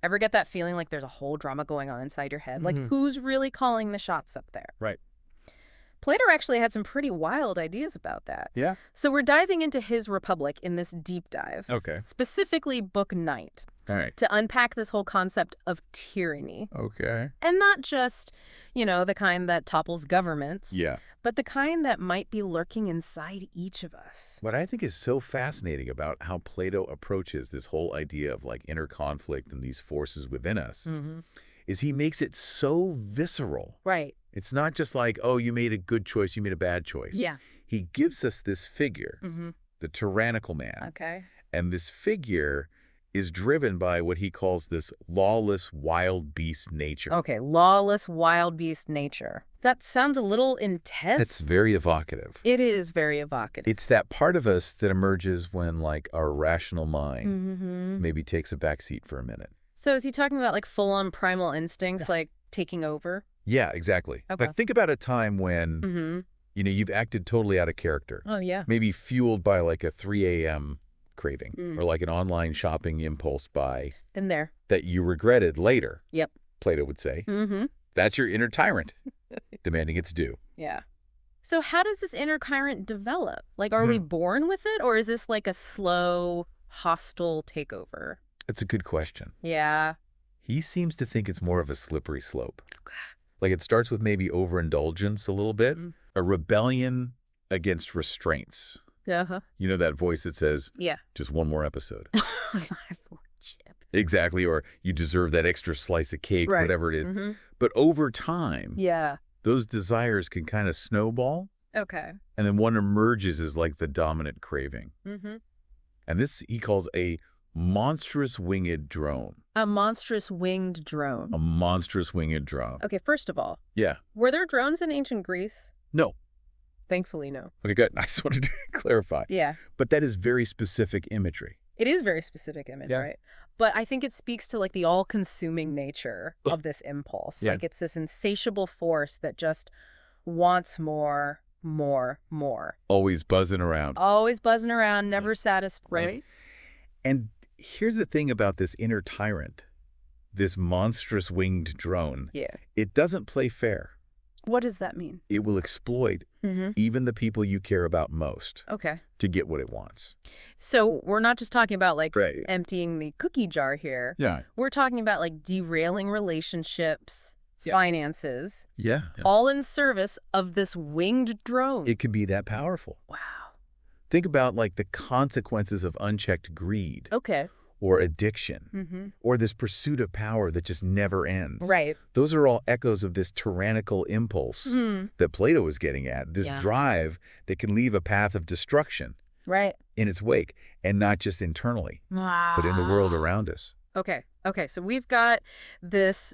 Ever get that feeling like there's a whole drama going on inside your head? Like, who's really calling the shots up there? Right. Plato actually had some pretty wild ideas about that. Yeah? So we're diving into his Republic in this deep dive. Okay. Specifically Book 9, All right. to unpack this whole concept of tyranny. Okay. And not just, the kind that topples governments. Yeah. But the kind that might be lurking inside each of us. What I think is so fascinating about how Plato approaches this whole idea of like inner conflict and these forces within us is he makes it so visceral. Right. It's not just like, oh, you made a good choice, you made a bad choice. Yeah. He gives us this figure, the tyrannical man. Okay. And this figure is driven by what he calls this lawless wild beast nature. Okay, lawless wild beast nature. That sounds a little intense. That's very evocative. It is very evocative. It's that part of us that emerges when like our rational mind maybe takes a backseat for a minute. So is he talking about like full-on primal instincts, like taking over? Yeah, exactly. Okay. Like think about a time when, you've acted totally out of character. Oh, yeah. Maybe fueled by like a 3 a.m. craving or like an online shopping impulse buy. In there. That you regretted later. Yep. Plato would say. That's your inner tyrant demanding its due. Yeah. So how does this inner tyrant develop? Like, are we born with it, or is this like a slow, hostile takeover? That's a good question. Yeah. He seems to think it's more of a slippery slope. Like it starts with maybe overindulgence a little bit, a rebellion against restraints. Uh-huh. You know that voice that says, yeah, just one more episode. My poor chip. Exactly, or you deserve that extra slice of cake, Right. whatever it is. But over time, Yeah. those desires can kind of snowball, Okay. and then one emerges as like the dominant craving. And this he calls a monstrous winged drone. A monstrous winged drone. A monstrous winged drone. Okay, first of all, Yeah. were there drones in ancient Greece? No. Thankfully, no. Okay, good. I just wanted to clarify. Yeah. But that is very specific imagery. It is very specific image, Yeah. right? But I think it speaks to like the all-consuming nature of this impulse. Yeah. Like it's this insatiable force that just wants more, more, more. Always buzzing around. Always buzzing around, never satisfied. Right? And here's the thing about this inner tyrant, this monstrous winged drone. Yeah. It doesn't play fair. What does that mean? It will exploit even the people you care about most Okay. to get what it wants. So we're not just talking about like Right. emptying the cookie jar here. Yeah. We're talking about like derailing relationships, Yeah. finances, Yeah. all in service of this winged drone. It could be that powerful. Wow. Think about like the consequences of unchecked greed Okay. or addiction or this pursuit of power that just never ends. Right. Those are all echoes of this tyrannical impulse that Plato was getting at, this Yeah. drive that can leave a path of destruction Right. in its wake, and not just internally, Wow. but in the world around us. Okay. Okay. So we've got this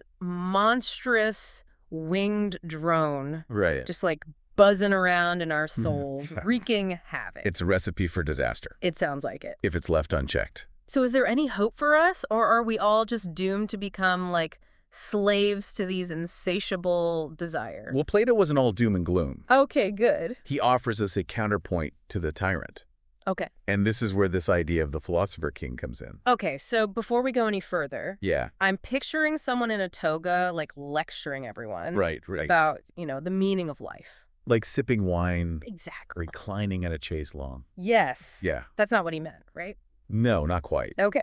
monstrous winged drone Right. just like buzzing around in our souls, wreaking havoc. It's a recipe for disaster It sounds like it. if it's left unchecked. So is there any hope for us, or are we all just doomed to become like slaves to these insatiable desires? Well, Plato wasn't all doom and gloom. Okay, good. He offers us a counterpoint to the tyrant. Okay. And this is where this idea of the philosopher king comes in. Okay, so before we go any further, Yeah. I'm picturing someone in a toga like lecturing everyone Right. about, the meaning of life. Like sipping wine, Exactly. reclining at a chaise lawn. Yes. Yeah. That's not what he meant, right? No, not quite. Okay.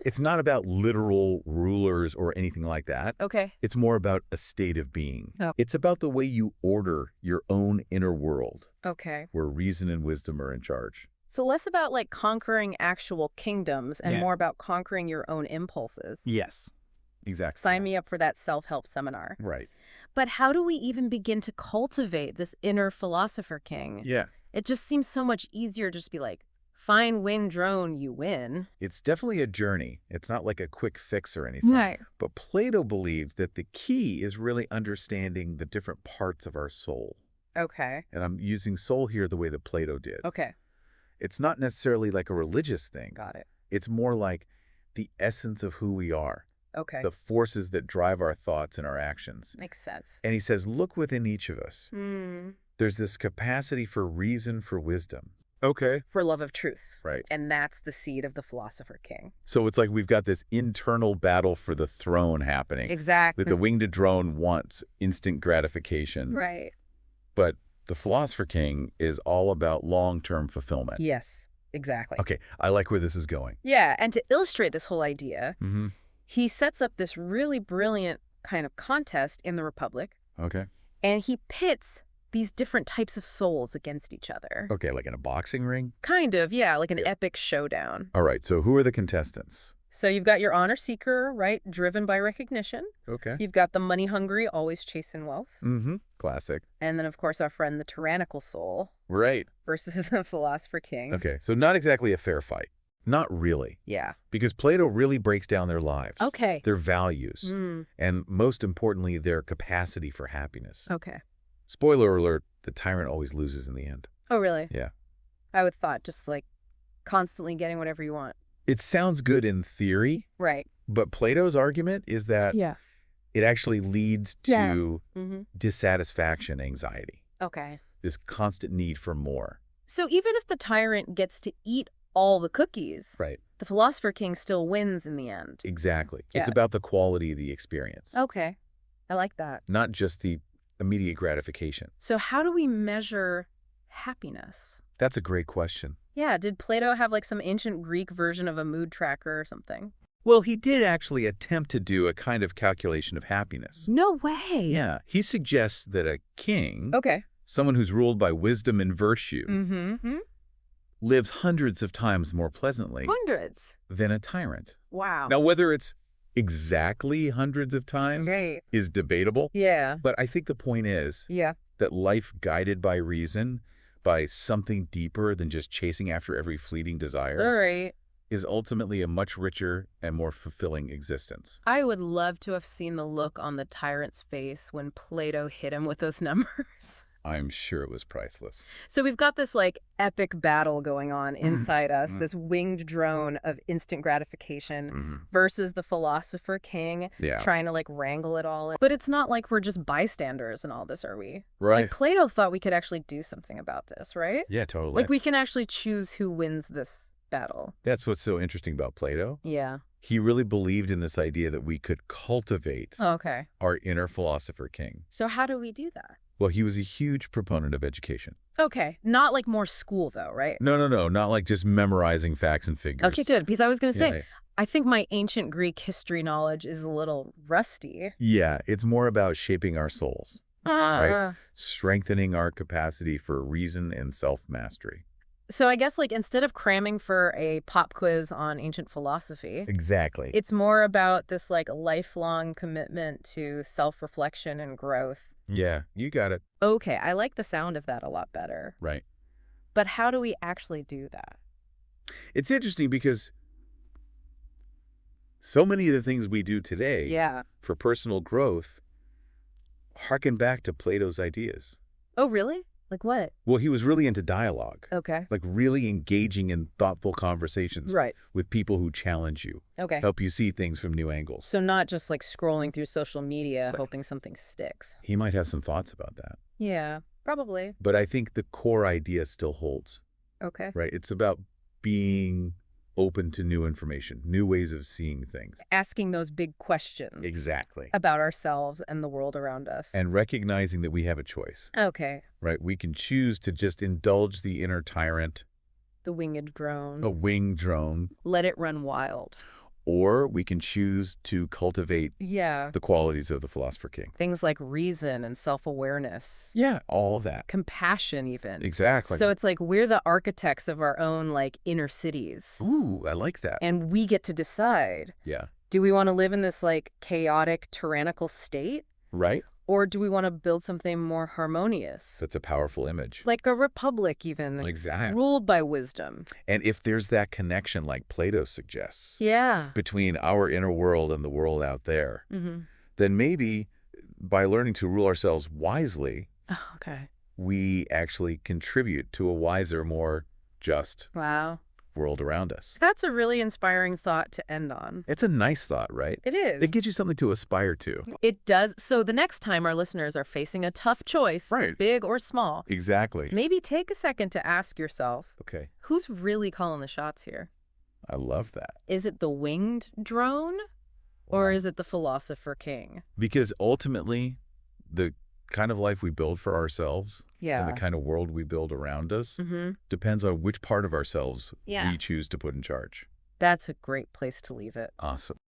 It's not about literal rulers or anything like that. Okay. It's more about a state of being. Oh. It's about the way you order your own inner world, Okay. where reason and wisdom are in charge. So less about like conquering actual kingdoms and Yeah. more about conquering your own impulses. Yes, exactly. Sign me up for that self-help seminar. Right. But how do we even begin to cultivate this inner philosopher king? Yeah. It just seems so much easier to just be like, fine, win, drone, you win. It's definitely a journey. It's not like a quick fix or anything. But Plato believes that the key is really understanding the different parts of our soul. Okay. And I'm using soul here the way that Plato did. Okay. It's not necessarily like a religious thing. Got it. It's more like the essence of who we are, Okay. the forces that drive our thoughts and our actions. Makes sense. And he says, look within each of us. Hmm. There's this capacity for reason, for wisdom. Okay. for love of truth. Right. And that's the seed of the philosopher king. So it's like we've got this internal battle for the throne happening. Exactly. That the winged drone wants instant gratification. Right. But the philosopher king is all about long-term fulfillment. Yes, exactly. Okay, I like where this is going. Yeah, and to illustrate this whole idea, Mm-hmm. he sets up this really brilliant kind of contest in the Republic, Okay. and he pits these different types of souls against each other. Okay, like in a boxing ring? Kind of, yeah, like an Yeah. epic showdown. All right, so who are the contestants? So you've got your honor seeker, right, driven by recognition. Okay. You've got the money hungry, always chasing wealth. Mm-hmm. Classic. And then, of course, our friend, the tyrannical soul Right. versus the philosopher king. Okay, so not exactly a fair fight. Not really. Yeah. Because Plato really breaks down their lives. Okay. Their values. Mm. And most importantly, their capacity for happiness. Okay. Spoiler alert, the tyrant always loses in the end. Oh, really? Yeah. I would thought just like constantly getting whatever you want. It sounds good in theory, Right. but Plato's argument is that Yeah. it actually leads to Mm-hmm. dissatisfaction, anxiety, Okay. this constant need for more. So even if the tyrant gets to eat all the cookies, Right. the philosopher king still wins in the end. Exactly. It's Yeah. about the quality of the experience, Okay. I like that. not just the immediate gratification. So how do we measure happiness? That's a great question. Yeah, did Plato have like some ancient Greek version of a mood tracker or something? Well, he did actually attempt to do a kind of calculation of happiness. No way. Yeah. He suggests that a king, Okay. someone who's ruled by wisdom and virtue, Mm-hmm. lives hundreds of times more pleasantly Hundreds. than a tyrant. Wow. Now, whether it's exactly hundreds of times Right. is debatable, Yeah. but I think the point is Yeah. that life guided by reason, by something deeper than just chasing after every fleeting desire, All right. is ultimately a much richer and more fulfilling existence. I would love to have seen the look on the tyrant's face when Plato hit him with those numbers. I'm sure it was priceless. So we've got this like epic battle going on inside us, Mm. this winged drone of instant gratification Mm-hmm. versus the philosopher king Yeah. trying to like wrangle it all. But it's not like we're just bystanders in all this, are we? Right. Like Plato thought we could actually do something about this, right? Yeah, totally. Like we can actually choose who wins this battle. That's what's so interesting about Plato. Yeah. He really believed in this idea that we could cultivate Okay. our inner philosopher king. So how do we do that? Well, he was a huge proponent of education. Okay. Not like more school though, right? No, not like just memorizing facts and figures. Okay, good. Because I was going to say, Yeah, I think my ancient Greek history knowledge is a little rusty. yeah, it's more about shaping our souls, Right. strengthening our capacity for reason and self-mastery. So I guess like instead of cramming for a pop quiz on ancient philosophy, Exactly. it's more about this like lifelong commitment to self-reflection and growth. Yeah, you got it. Okay, I like the sound of that a lot better. Right. But how do we actually do that? It's interesting because so many of the things we do today Yeah. for personal growth harken back to Plato's ideas. Oh, really? Like what? Well, he was really into dialogue, Okay. like really engaging in thoughtful conversations Right. with people who challenge you, Okay. help you see things from new angles. So not just like scrolling through social media hoping something sticks. He might have some thoughts about that, Yeah, probably. but I think the core idea still holds, Okay. right? It's about being open to new information, new ways of seeing things. Asking those big questions Exactly. about ourselves and the world around us. And recognizing that we have a choice, Okay. right? We can choose to just indulge the inner tyrant, The winged drone. a winged drone, Let it run wild. or we can choose to cultivate Yeah. the qualities of the philosopher king. Things like reason and self-awareness. Yeah, all of that. Compassion even. Exactly. So it's like we're the architects of our own like inner cities. Ooh, I like that. And we get to decide, Yeah. do we want to live in this like chaotic, tyrannical state? Right? Or do we want to build something more harmonious? That's a powerful image. Like a republic even, Exactly. ruled by wisdom. And if there's that connection like Plato suggests Yeah. between our inner world and the world out there, Mm-hmm. then maybe by learning to rule ourselves wisely, Oh, okay. we actually contribute to a wiser, more just, Wow. world around us. That's a really inspiring thought to end on. It's a nice thought, right? It is. It gives you something to aspire to. It does. So the next time our listeners are facing a tough choice, Right. big or small, Exactly. maybe take a second to ask yourself, Okay. who's really calling the shots here? I love that. Is it the winged drone or Wow. is it the philosopher king? Because ultimately, the kind of life we build for ourselves and the kind of world we build around us depends on which part of ourselves we choose to put in charge. That's a great place to leave it. Awesome.